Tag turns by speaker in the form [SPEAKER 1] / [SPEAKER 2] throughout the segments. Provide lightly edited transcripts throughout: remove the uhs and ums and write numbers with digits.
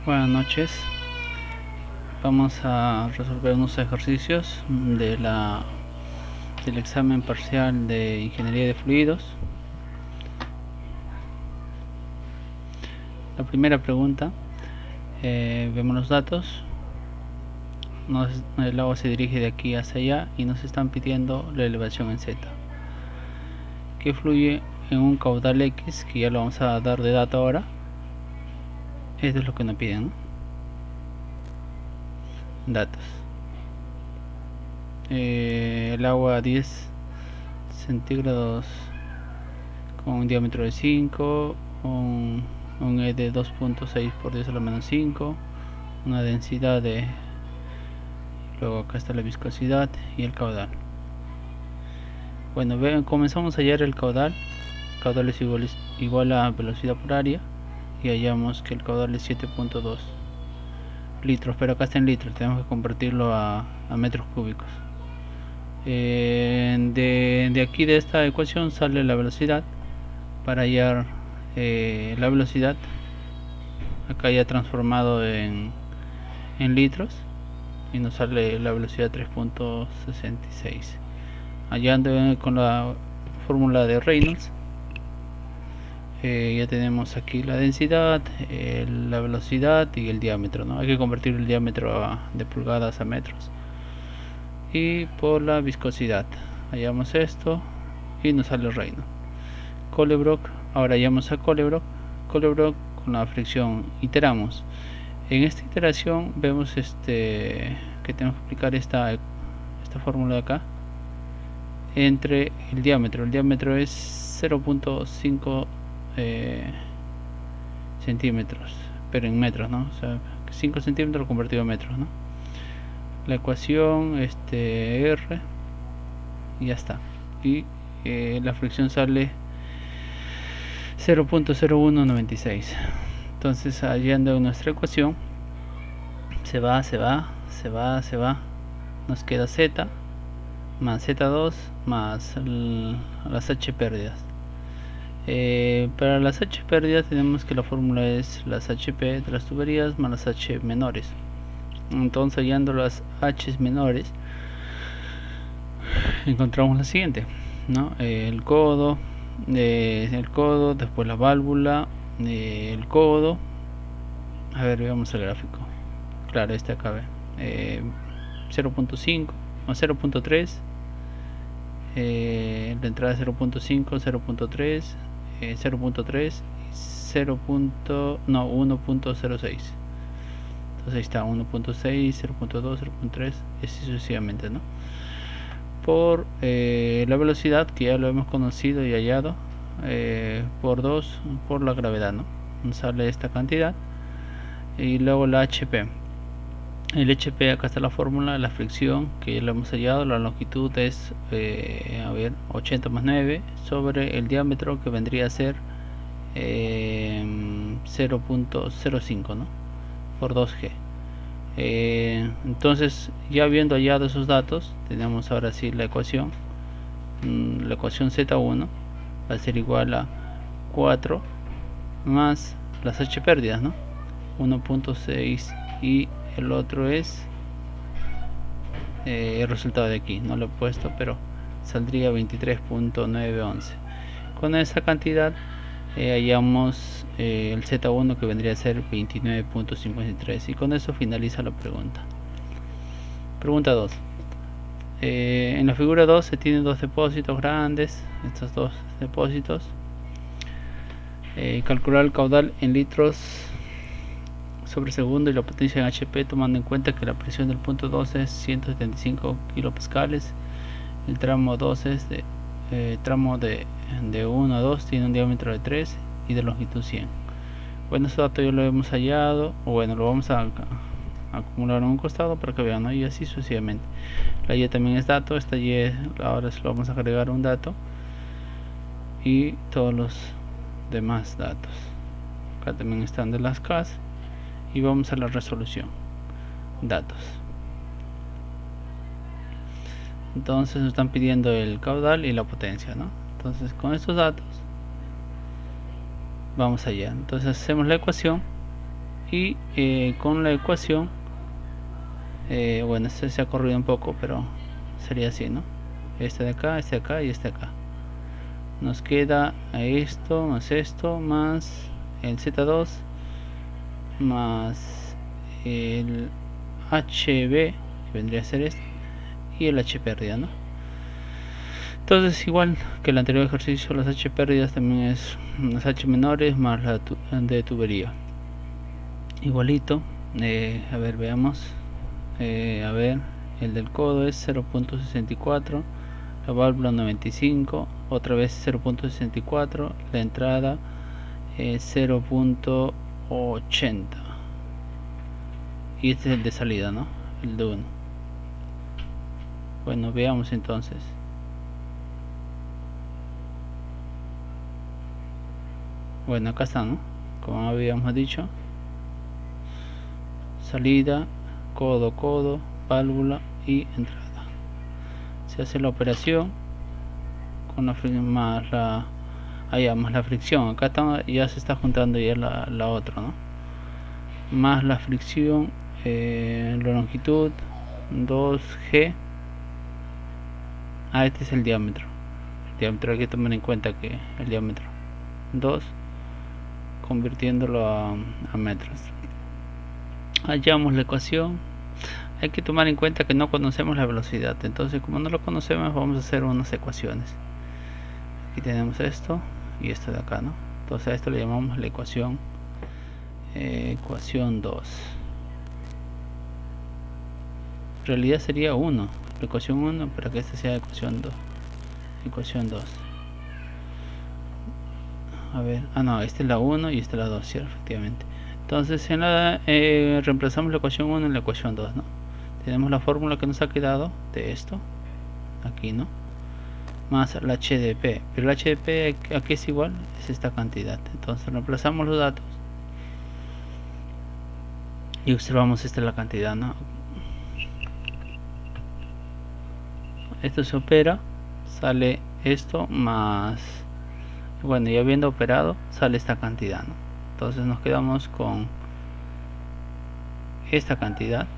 [SPEAKER 1] Buenas noches. Vamos a resolver unos ejercicios del examen parcial de Ingeniería de Fluidos. La primera pregunta, vemos los datos. El agua se dirige de aquí hacia allá y nos están pidiendo la elevación en Z, que fluye en un caudal X, que ya lo vamos a dar de dato ahora. Esto es lo que nos piden, ¿no? Datos. El agua a 10 centígrados con un diámetro de 5, un E de 2.6 por 10 a la menos 5, una densidad de... Luego acá está la viscosidad y el caudal. Bueno, comenzamos a hallar el caudal. El caudal es igual a velocidad por área y hallamos que el caudal es 7.2 litros, pero acá está en litros, tenemos que convertirlo a metros cúbicos. De aquí, de esta ecuación, sale la velocidad. Para hallar la velocidad, acá ya transformado en litros, y nos sale la velocidad 3.66. Hallando con la fórmula de Reynolds, ya tenemos aquí la densidad, la velocidad y el diámetro, ¿no? Hay que convertir el diámetro de pulgadas a metros. Y por la viscosidad hallamos esto y nos sale Reynolds. Colebrook, ahora hallamos a Colebrook con la fricción, iteramos. En esta iteración vemos que tenemos que aplicar esta fórmula de acá entre el diámetro. El diámetro es 0.5 centímetros, pero en metros, ¿no? O sea, 5 centímetros convertido a metros, ¿no? La ecuación R, y ya está. Y la fricción sale 0.0196. Entonces, hallando nuestra ecuación, se va, nos queda Z más Z2 más las H pérdidas. Para las H pérdidas tenemos que la fórmula es las HP de las tuberías más las H menores. Entonces, hallando las H menores, encontramos la siguiente, ¿no? El codo, después la válvula, el codo. A ver, veamos el gráfico. Claro, este acá ve 0.5 o 0.3, la entrada 0.5, 0.3, 0.3 y 1.06. Entonces ahí está 1.6, 0.2, 0.3 y así sucesivamente, ¿no? Por la velocidad, que ya lo hemos conocido y hallado, por 2 por la gravedad, ¿no? Nos sale esta cantidad. Y luego la HP. El HP, acá está la fórmula, la fricción que ya lo hemos hallado, la longitud es 80 más 9 sobre el diámetro, que vendría a ser 0.05, ¿no? Por 2G. Entonces, ya habiendo hallado esos datos, tenemos ahora sí la ecuación. La ecuación Z1 va a ser igual a 4 más las H pérdidas, ¿no? 1.6 y el otro es el resultado de aquí, no lo he puesto, pero saldría 23.911. Con esa cantidad hallamos el Z1, que vendría a ser 29.53, y con eso finaliza la pregunta. Pregunta 2. En la figura 2 se tienen dos depósitos grandes. Estos dos depósitos, calcular el caudal en litros sobre segundo y la potencia en HP, tomando en cuenta que la presión del punto 2 es 175 kilopascales. El tramo 2 es tramo de 1 a 2, tiene un diámetro de 3 y de longitud 100. Bueno, este dato ya lo hemos hallado, o bueno, lo vamos a acumular en un costado para que vean, ¿no? Y así sucesivamente. La Y también es dato, esta Y ahora se lo vamos a agregar un dato, y todos los demás datos. Acá también están de las Ks. Y vamos a la resolución. Datos. Entonces nos están pidiendo el caudal y la potencia, ¿no? Entonces, con estos datos vamos allá. Entonces hacemos la ecuación y con la ecuación, bueno, este se ha corrido un poco, pero sería así, ¿no? Este de acá y este de acá. Nos queda esto más el Z2 más el HB, que vendría a ser este, y el H pérdida, ¿no? Entonces, igual que el anterior ejercicio, las H pérdidas también es las H menores más la de tubería. Igualito, a ver, veamos. A ver, el del codo es 0.64, la válvula 95, otra vez 0.64, la entrada 0.80, y este es el de salida, ¿no? El de 1. Bueno, veamos entonces. Bueno, acá está, ¿no? Como habíamos dicho, salida, codo, válvula y entrada. Se hace la operación con la más la más la fricción. Acá está, ya se está juntando ya la otra, ¿no? Más la fricción, la longitud 2G. Este es el diámetro. El diámetro hay que tomar en cuenta que el diámetro 2, convirtiéndolo a metros. Hallamos la ecuación. Hay que tomar en cuenta que no conocemos la velocidad, entonces como no lo conocemos vamos a hacer unas ecuaciones. Aquí tenemos esto y esto de acá, ¿no? Entonces a esto le llamamos la ecuación 2. En realidad sería 1, la ecuación 1, para que esta sea ecuación 2. A ver, no, esta es la 1 y esta es la 2, ¿cierto? Efectivamente. Entonces reemplazamos la ecuación 1 en la ecuación 2, ¿no? Tenemos la fórmula que nos ha quedado de esto, aquí, ¿no? Más la HDP, pero la HDP aquí es igual, es esta cantidad. Entonces reemplazamos los datos y observamos esta es la cantidad, ¿no? Esto se opera, sale esto más, bueno, ya habiendo operado sale esta cantidad, ¿no? Entonces nos quedamos con esta cantidad.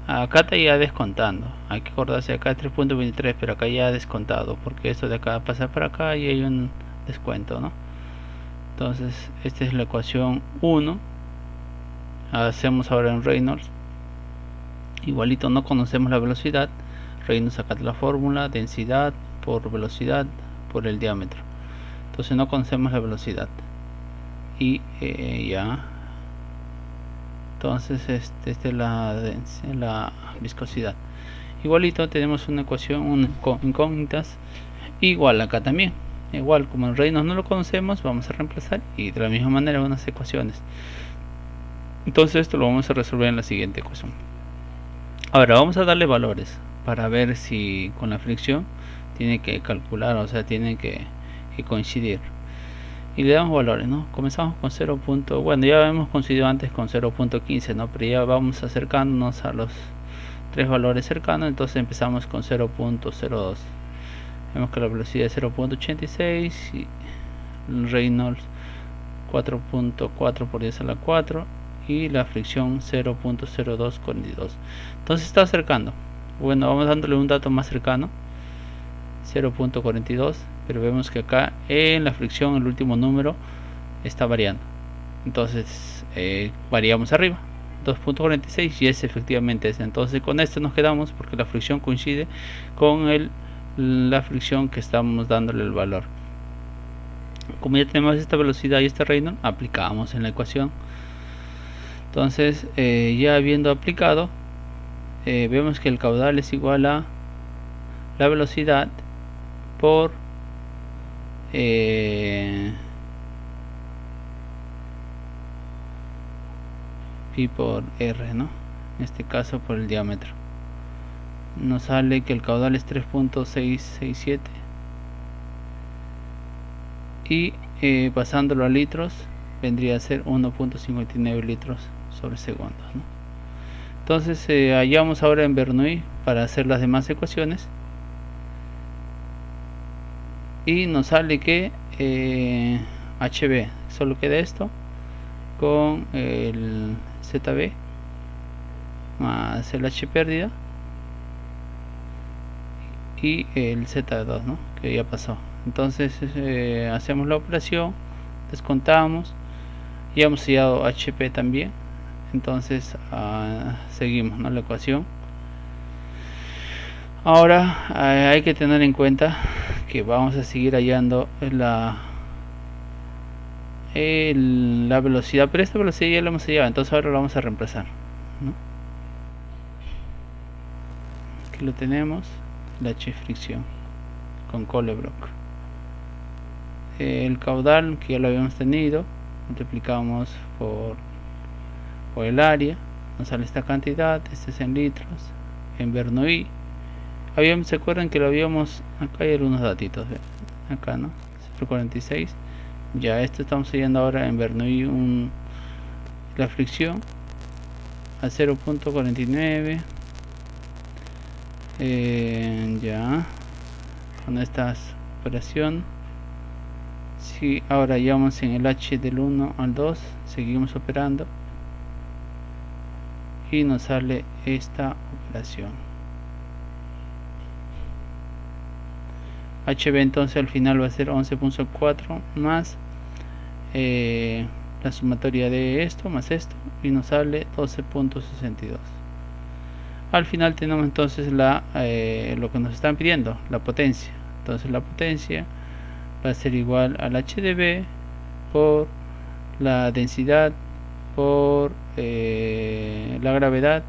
[SPEAKER 1] Acá está ya descontando, hay que acordarse, acá es 3.23, pero acá ya descontado, porque esto de acá pasa para acá y hay un descuento, ¿no? Entonces esta es la ecuación 1. Hacemos ahora en Reynolds. Igualito, no conocemos la velocidad. Reynolds, saca la fórmula, densidad por velocidad por el diámetro. Entonces no conocemos la velocidad. Y ya. Entonces esta es la viscosidad. Igualito tenemos una ecuación, incógnitas. Igual acá también. Igual como en Reynolds no lo conocemos, vamos a reemplazar y de la misma manera unas ecuaciones. Entonces esto lo vamos a resolver en la siguiente ecuación. Ahora vamos a darle valores para ver si con la fricción tiene que calcular, o sea, tiene que coincidir. Y le damos valores, ¿no? Comenzamos con 0. Bueno, ya hemos coincidido antes con 0.15, ¿no? Pero ya vamos acercándonos a los tres valores cercanos, entonces empezamos con 0.02. Vemos que la velocidad es 0.86 y Reynolds 4.4 por 10 a la 4 y la fricción 0.0242. Entonces está acercando. Bueno, vamos dándole un dato más cercano, 0.42, pero vemos que acá en la fricción el último número está variando. Entonces variamos arriba, 2.46, y es efectivamente ese. Entonces con esto nos quedamos porque la fricción coincide con la fricción que estamos dándole el valor. Como ya tenemos esta velocidad y este Reynolds, aplicamos en la ecuación. Entonces ya habiendo aplicado, vemos que el caudal es igual a la velocidad por pi por r, ¿no? En este caso por el diámetro. Nos sale que el caudal es 3.667 y pasándolo a litros vendría a ser 1.59 litros sobre segundos, ¿no? Entonces hallamos ahora en Bernoulli para hacer las demás ecuaciones y nos sale que HB, solo queda esto con el ZB más el H pérdida y el Z2, ¿no? Que ya pasó. Entonces hacemos la operación, descontamos, ya hemos sellado HP también. Entonces seguimos, ¿no? La ecuación. Ahora hay que tener en cuenta que vamos a seguir hallando la velocidad, pero esta velocidad ya la hemos hallado, entonces ahora la vamos a reemplazar, ¿no? Aquí lo tenemos, la H fricción con Colebrook. El caudal que ya lo habíamos tenido, multiplicamos por el área, nos sale esta cantidad. Este es en litros, en Bernoulli. ¿Se acuerdan que lo habíamos? Acá hay algunos datitos, acá, ¿no? 0.46. Ya esto estamos siguiendo ahora en Bernoulli la fricción a 0.49. Ya con esta operación, si ahora ya vamos en el H del 1 al 2, seguimos operando y nos sale esta operación. HB entonces al final va a ser 11.4 más la sumatoria de esto más esto y nos sale 12.62. Al final tenemos entonces lo que nos están pidiendo, la potencia. Entonces la potencia va a ser igual al HdB por la densidad por la gravedad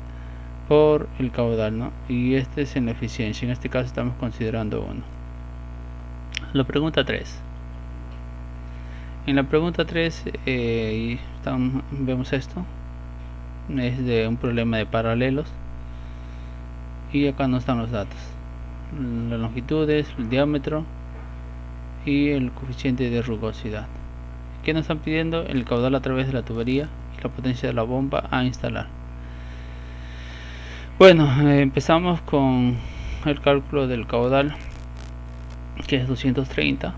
[SPEAKER 1] por el caudal, ¿no? Y este es en la eficiencia. En este caso estamos considerando 1. La pregunta 3. En la pregunta 3 vemos esto. Es de un problema de paralelos. Y acá no están los datos. Las longitudes, el diámetro y el coeficiente de rugosidad. ¿Qué nos están pidiendo? El caudal a través de la tubería y la potencia de la bomba a instalar. Bueno, empezamos con el cálculo del caudal, que es 230.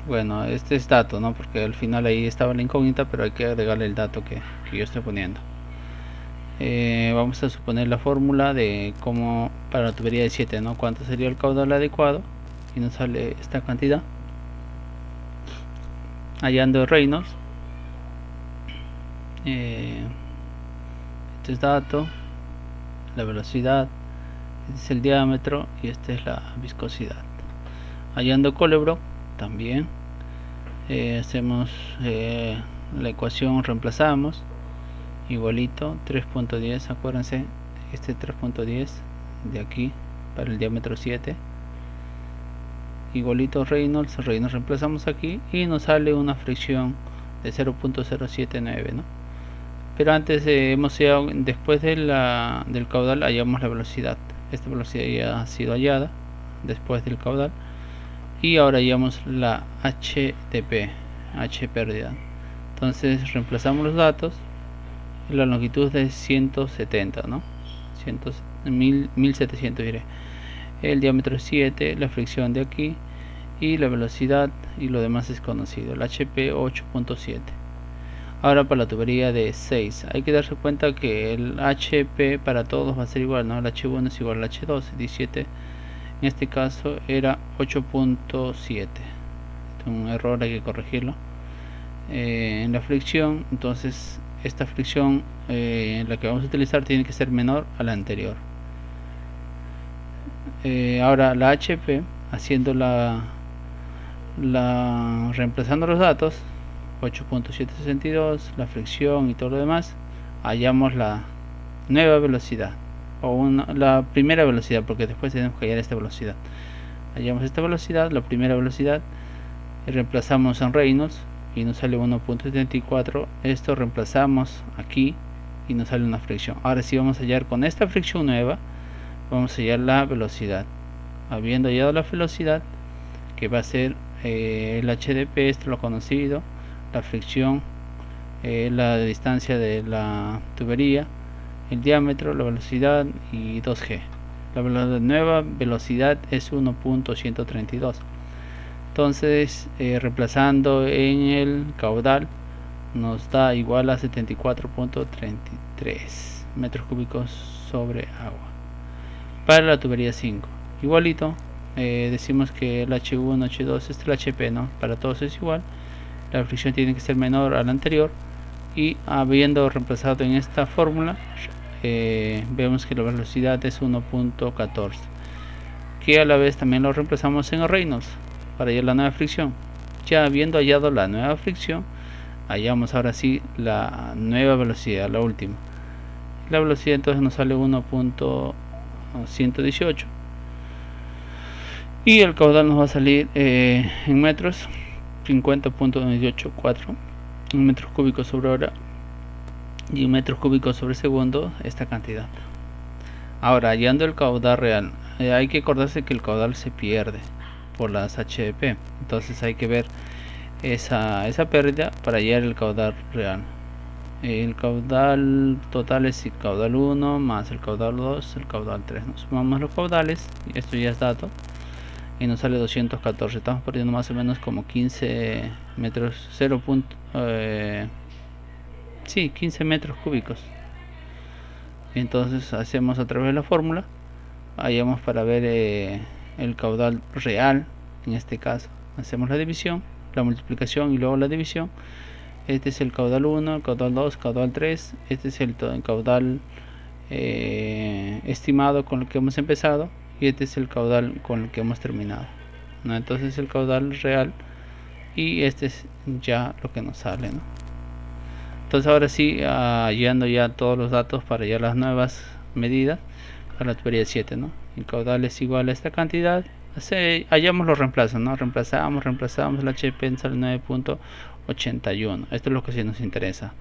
[SPEAKER 1] Bueno, este es dato, ¿no? Porque al final ahí estaba la incógnita, pero hay que agregarle el dato que yo estoy poniendo. Vamos a suponer la fórmula de cómo para la tubería de 7, ¿no? Cuánto sería el caudal adecuado, y nos sale esta cantidad. Hallando Reynolds, este es dato, la velocidad, este es el diámetro y esta es la viscosidad. Hallando Colebrook también hacemos la ecuación, reemplazamos igualito 3.10, acuérdense, este 3.10 de aquí para el diámetro 7, igualito Reynolds reemplazamos aquí y nos sale una fricción de 0.079, ¿no? Pero antes después del caudal hallamos la velocidad. Esta velocidad ya ha sido hallada después del caudal, y ahora hallamos la HTP, H pérdida. Entonces reemplazamos los datos. La longitud es 170, ¿no? 1700 diré. El diámetro es 7, la fricción de aquí y la velocidad, y lo demás es conocido. El HP 8.7. Ahora para la tubería de 6 hay que darse cuenta que el HP para todos va a ser igual, ¿no? El H1 es igual al H2, 17. En este caso era 8.7. Un error, hay que corregirlo. En la fricción, entonces esta fricción la que vamos a utilizar tiene que ser menor a la anterior. Ahora la HP, haciendo reemplazando los datos, 8.762, la fricción y todo lo demás, hallamos la nueva velocidad, o la primera velocidad, porque después tenemos que hallar esta velocidad. Hallamos esta velocidad, la primera velocidad, y reemplazamos en Reynolds y nos sale 1.74. esto reemplazamos aquí y nos sale una fricción. Ahora sí vamos a hallar con esta fricción nueva, vamos a hallar la velocidad. Habiendo hallado la velocidad, que va a ser el HDP, esto lo conocido, la fricción, la distancia de la tubería, el diámetro, la velocidad y 2G. La nueva velocidad es 1.132. Entonces reemplazando en el caudal nos da igual a 74.33 metros cúbicos sobre agua. Para la tubería 5 igualito, decimos que el H1, H2 este es el HP, ¿no? Para todos es igual, la fricción tiene que ser menor a la anterior, y habiendo reemplazado en esta fórmula vemos que la velocidad es 1.14, que a la vez también lo reemplazamos en el Reynolds para hallar la nueva fricción. Ya habiendo hallado la nueva fricción, hallamos ahora sí la nueva velocidad, la última. La velocidad entonces nos sale 1.118 y el caudal nos va a salir en metros 50.984 metros cúbicos sobre hora y metros cúbicos sobre segundo esta cantidad. Ahora, hallando el caudal real, hay que acordarse que el caudal se pierde por las HDP, entonces hay que ver esa pérdida para hallar el caudal real. El caudal total es el caudal 1 más el caudal 2, el caudal 3. Nos sumamos los caudales, y esto ya es dato, y nos sale 214. Estamos perdiendo más o menos como 15 metros, 15 metros cúbicos. Entonces hacemos a través de la fórmula, hallamos para ver el caudal real. En este caso hacemos la división, la multiplicación y luego la división. Este es el caudal 1, el caudal 2, caudal 3. Este es el caudal estimado con el que hemos empezado, y este es el caudal con el que hemos terminado, ¿no? Entonces el caudal real, y este es ya lo que nos sale, ¿no? Entonces ahora sí, hallando ya todos los datos para ya las nuevas medidas para la tubería 7, ¿no? El caudal es igual a esta cantidad. Hallamos los reemplazos, ¿no? Reemplazamos el HP sale 9.81. Esto es lo que sí nos interesa.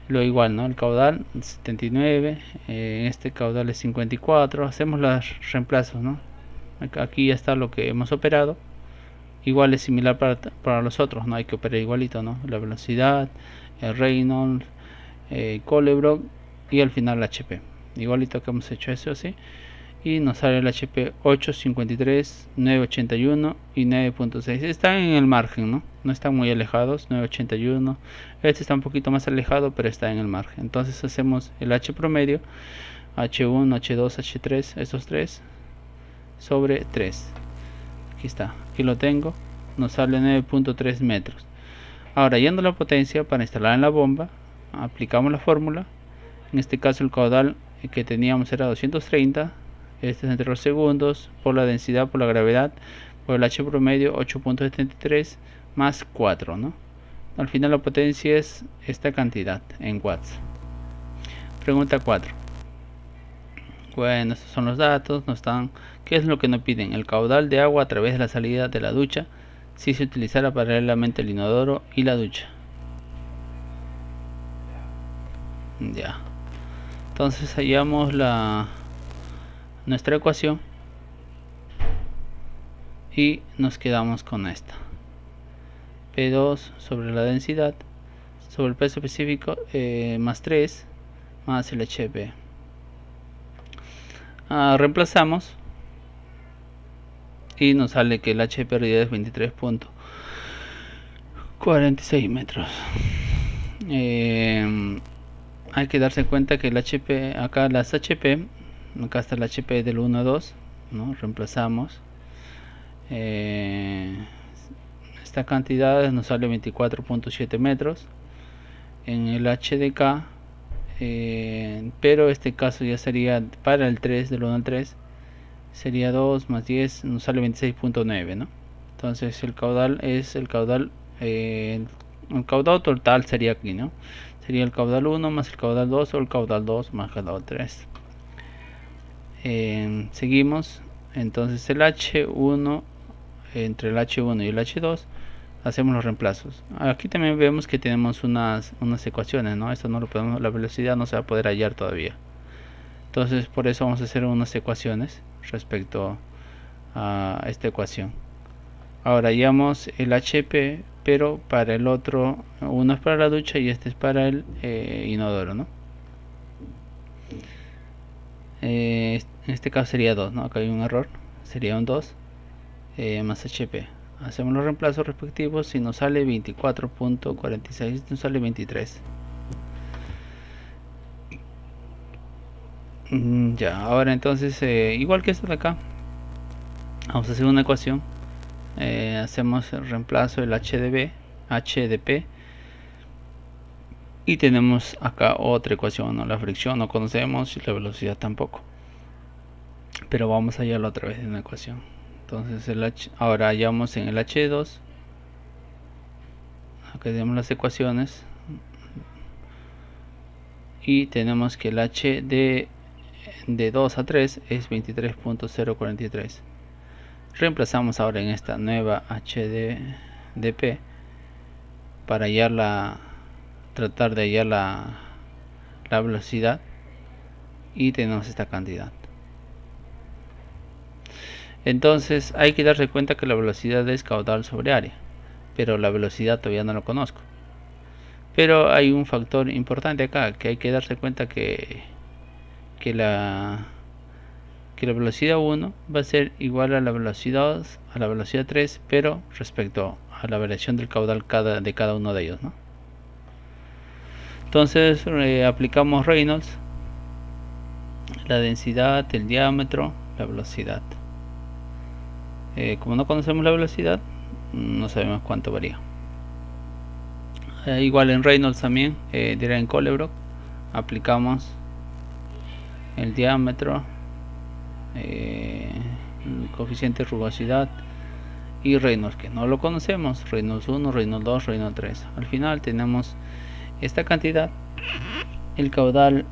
[SPEAKER 1] Lo igual, ¿no? El caudal 79, este caudal es 54. Hacemos los reemplazos, ¿no? Aquí ya está lo que hemos operado. Igual es similar para los otros, no hay que operar igualito, ¿no? La velocidad, el Reynolds, Colebrook y al final el HP. Igualito que hemos hecho eso así. Y nos sale el HP 853, 981 y 9.6. Están en el margen, ¿no? No están muy alejados. 981. Este está un poquito más alejado, pero está en el margen. Entonces hacemos el H promedio, H1, H2, H3, estos tres, sobre 3. Aquí está, aquí lo tengo. Nos sale 9.3 metros. Ahora, yendo a la potencia para instalar en la bomba, aplicamos la fórmula. En este caso el caudal que teníamos era 230. Este es entre los segundos, por la densidad, por la gravedad, por el H promedio 8.73 más 4, ¿no? Al final la potencia es esta cantidad en watts. Pregunta 4. Bueno, estos son los datos. Nos están, ¿qué es lo que nos piden? El caudal de agua a través de la salida de la ducha si se utilizara paralelamente el inodoro y la ducha. Ya. Entonces hallamos nuestra ecuación y nos quedamos con esta. P2 sobre la densidad sobre el peso específico más 3 más el HP. Reemplazamos y nos sale que el HP pérdida es 23.46 metros. Hay que darse cuenta que el HP, acá las HP, acá está el HP del 1 a 2, ¿no? Reemplazamos esta cantidad, nos sale 24.7 metros en el HDK, pero este caso ya sería para el 3, del 1 al 3 sería 2 más 10, nos sale 26.9, ¿no? Entonces el caudal es el caudal total sería aquí, ¿no? Sería el caudal 1 más el caudal 2 o el caudal 2 más el caudal 3. Seguimos. Entonces el H1, entre el H1 y el H2 hacemos los reemplazos. Aquí también vemos que tenemos unas ecuaciones, ¿no? Esto no lo podemos, la velocidad no se va a poder hallar todavía. Entonces por eso vamos a hacer unas ecuaciones respecto a esta ecuación. Ahora hallamos el HP, pero para el otro, uno es para la ducha y este es para el inodoro, ¿no? En este caso sería 2, ¿no? Acá hay un error, sería un 2 más HP. hacemos los reemplazos respectivos y nos sale 24.46, nos sale 23. Ya, ahora entonces, igual que esto de acá, vamos a hacer una ecuación. Hacemos el reemplazo del HDP y tenemos acá otra ecuación, ¿no? La fricción no conocemos y la velocidad tampoco, pero vamos a hallarlo a través de una ecuación. Entonces ahora hallamos en el H2, acá tenemos las ecuaciones y tenemos que el H de 2 a 3 es 23.043. Reemplazamos ahora en esta nueva HDP para tratar de hallar la velocidad, y tenemos esta cantidad. Entonces hay que darse cuenta que la velocidad es caudal sobre área, pero la velocidad todavía no lo conozco. Pero hay un factor importante acá, que hay que darse cuenta que la velocidad 1 va a ser igual a la velocidad 2, a la velocidad 3, pero respecto a la variación del caudal de cada uno de ellos, ¿no? Entonces aplicamos Reynolds, la densidad, el diámetro, la velocidad. Como no conocemos la velocidad, no sabemos cuánto varía. Igual en Reynolds también, en Colebrook, aplicamos el diámetro, el coeficiente de rugosidad y Reynolds, que no lo conocemos, Reynolds 1, Reynolds 2, Reynolds 3. Al final tenemos esta cantidad, el caudal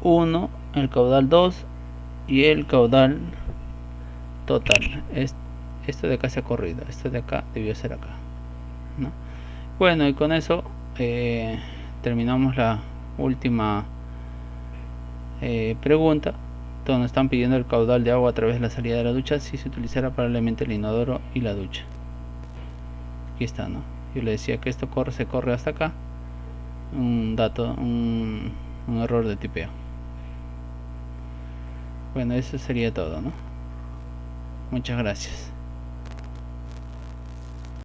[SPEAKER 1] 1, el caudal 2 y el caudal total. Esto de acá se ha corrido, esto de acá debió ser acá, ¿no? Bueno, y con eso terminamos la última pregunta, donde están pidiendo el caudal de agua a través de la salida de la ducha si se utilizara paralelamente el inodoro y la ducha. Aquí está, ¿no? Yo le decía que esto se corre hasta acá. Un error de tipeo. Bueno, eso sería todo, ¿no? Muchas gracias.